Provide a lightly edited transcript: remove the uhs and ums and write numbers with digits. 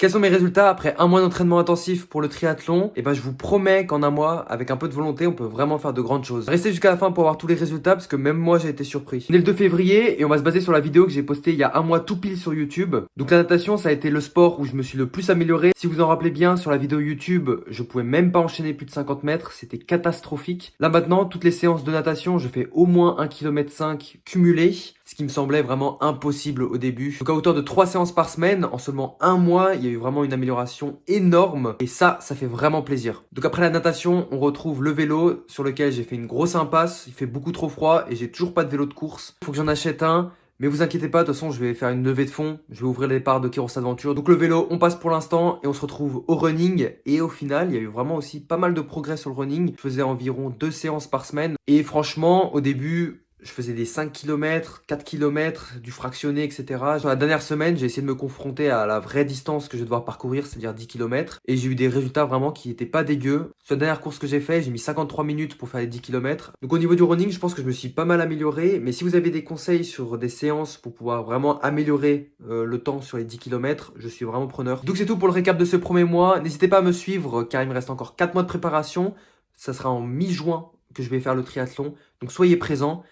Quels sont mes résultats après un mois d'entraînement intensif pour le triathlon? Et ben, je vous promets qu'en un mois, avec un peu de volonté, on peut vraiment faire de grandes choses. Restez jusqu'à la fin pour avoir tous les résultats parce que même moi, j'ai été surpris. On est le 2 février et on va se baser sur la vidéo que j'ai postée il y a un mois tout pile sur YouTube. Donc la natation, ça a été le sport où je me suis le plus amélioré. Si vous en rappelez bien, sur la vidéo YouTube, je pouvais même pas enchaîner plus de 50 mètres. C'était catastrophique. Là maintenant, toutes les séances de natation, je fais au moins 1,5 km cumulé. Ce qui me semblait vraiment impossible au début. Donc à hauteur de 3 séances par semaine, en seulement un mois, il y a eu vraiment une amélioration énorme. Et ça fait vraiment plaisir. Donc après la natation, on retrouve le vélo sur lequel j'ai fait une grosse impasse. Il fait beaucoup trop froid et j'ai toujours pas de vélo de course. Faut que j'en achète un. Mais vous inquiétez pas, de toute façon, je vais faire une levée de fonds. Je vais ouvrir les parts de Kairos Adventure. Donc le vélo, on passe pour l'instant et on se retrouve au running. Et au final, il y a eu vraiment aussi pas mal de progrès sur le running. Je faisais environ 2 séances par semaine. Et franchement, au début, je faisais des 5 km, 4 km, du fractionné, etc. Sur la dernière semaine, j'ai essayé de me confronter à la vraie distance que je vais devoir parcourir, c'est-à-dire 10 km. Et j'ai eu des résultats vraiment qui étaient pas dégueux. Sur la dernière course que j'ai fait, j'ai mis 53 minutes pour faire les 10 km. Donc au niveau du running, je pense que je me suis pas mal amélioré. Mais si vous avez des conseils sur des séances pour pouvoir vraiment améliorer le temps sur les 10 km, je suis vraiment preneur. Donc c'est tout pour le récap de ce premier mois. N'hésitez pas à me suivre car il me reste encore 4 mois de préparation. Ça sera en mi-juin que je vais faire le triathlon. Donc soyez présents.